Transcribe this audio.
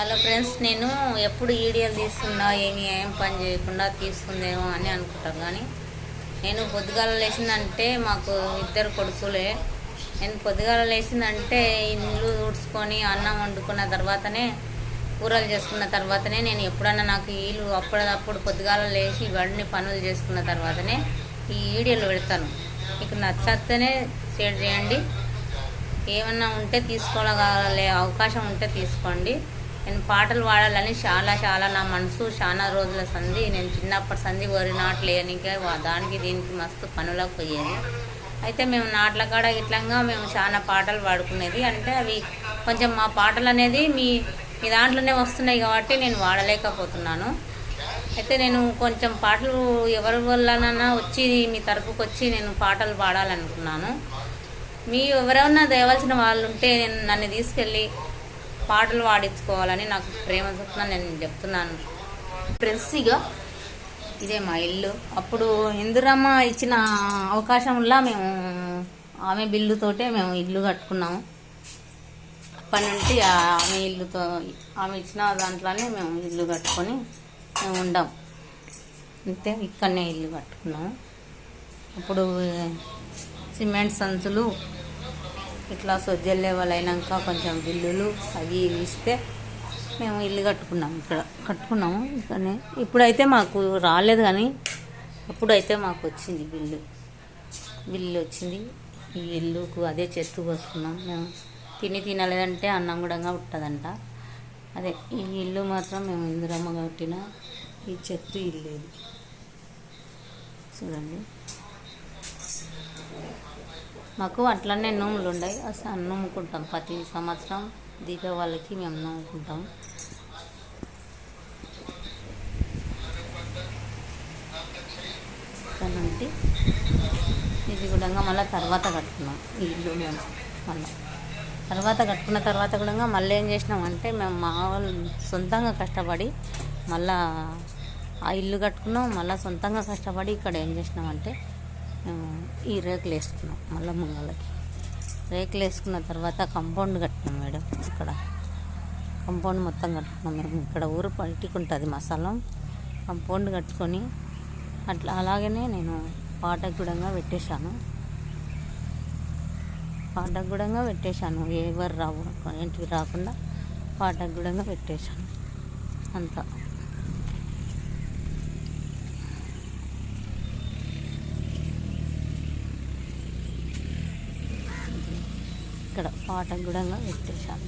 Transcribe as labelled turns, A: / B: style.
A: Hello friends, నేను ఎప్పుడు వీడియోలు తీస్తున్నా ఏం పని చేయకుండా తీస్తుందేమో అని అనుకుంటాను. కానీ నేను పొద్దుగాల లేచిందంటే మాకు ఇద్దరు కొడుకులే. నేను పొద్దుగాల లేచిందంటే ఇల్లు ఊడ్చుకొని అన్నం వండుకున్న తర్వాతనే కూరలు చేసుకున్న తర్వాతనే నేను ఎప్పుడన్నా నాకు వీలు అప్పుడప్పుడు పొద్దుగాల లేచి ఇవన్నీ పనులు చేసుకున్న తర్వాతనే ఈ వీడియోలు పెడతాను. మీకు నచ్చితేనే షేర్ చేయండి. ఏమన్నా ఉంటే తీసుకోగలే అవకాశం ఉంటే తీసుకోండి. నేను పాటలు పాడాలని చాలా నా మనసు చాలా రోజుల సంధి. నేను చిన్నప్పటి సంధి వరి నాట్లు వేయనికే దానికి దీనికి మస్తు పనులకు పోయేది. అయితే మేము నాట్ల కాడ ఇట్లంగా మేము చాలా పాటలు పాడుకునేది. అంటే అవి కొంచెం మా పాటలు అనేది మీ దాంట్లోనే వస్తున్నాయి కాబట్టి నేను వాడలేకపోతున్నాను. అయితే నేను కొంచెం పాటలు ఎవరి వల్లనన్నా వచ్చి మీ తరపుకి వచ్చి నేను పాటలు పాడాలనుకున్నాను. మీ ఎవరైనా దేవాల్సిన వాళ్ళు ఉంటే నన్ను తీసుకెళ్ళి పాటలు పాడించుకోవాలని నాకు ప్రేమ చొప్పున నేను చెప్తున్నాను. ప్రెస్సిగా ఇదే మా ఇల్లు. అప్పుడు ఇందిరమ్మ ఇచ్చిన అవకాశంలా మేము ఆమె బిల్లుతోటే మేము ఇల్లు కట్టుకున్నాము. అప్పటి నుండి ఆమె ఇల్లుతో ఆమె ఇచ్చిన దాంట్లోనే మేము ఇల్లు కట్టుకొని మేము ఉండాం. అంతే, ఇక్కడనే ఇల్లు కట్టుకున్నాము. అప్పుడు సిమెంట్ సంచులు ఇట్లా సొజ్జల్ లెవెల్ అయినాక కొంచెం బిల్లులు అవి ఇస్తే మేము ఇల్లు కట్టుకున్నాము ఇక్కడనే. ఇప్పుడైతే మాకు రాలేదు, కానీ అప్పుడైతే మాకు వచ్చింది బిల్లు వచ్చింది. ఈ ఇల్లుకు అదే చెత్త పోసుకున్నాం మేము. తినలేదంటే అన్నం కూడా ఉంటుందంట. అదే ఈ ఇల్లు మాత్రం మేము ఇందిరమ్మ కట్టిన ఈ చెత్త ఇల్లు ఇది చూడండి. మాకు అట్లనే నోములు ఉన్నాయి. అసలు నోముకుంటాం ప్రతి సంవత్సరం దీపావళికి మేము నోముకుంటాం. అంటే ఇది కూడా మళ్ళీ తర్వాత కట్టుకున్నాం ఈ ఇల్లు. మేము మళ్ళీ తర్వాత కట్టుకున్న తర్వాత కూడా మళ్ళీ ఏం చేసినామంటే మేము మా వాళ్ళు సొంతంగా కష్టపడి మళ్ళీ ఆ ఇల్లు కట్టుకున్నాం. మళ్ళీ సొంతంగా కష్టపడి ఇక్కడ ఏం చేసినామంటే మేము ఈ రేకులు వేసుకున్నాం. మళ్ళీ ముంగలకి రేకులు వేసుకున్న తర్వాత కాంపౌండ్ కట్టినాం మేడం. ఇక్కడ కాంపౌండ్ మొత్తం కట్టుకున్నాం మేము. ఇక్కడ ఊరు బయటికి ఉంటుంది మసాలం. కాంపౌండ్ కట్టుకొని అట్లా అలాగనే నేను పాటకు కూడా పెట్టేశాను. ఎవరు రావు ఇంటికి రాకుండా పాటకు కూడా పెట్టేశాను అంతా. ఇక్కడ పాటకు కూడా పెట్టేశాను.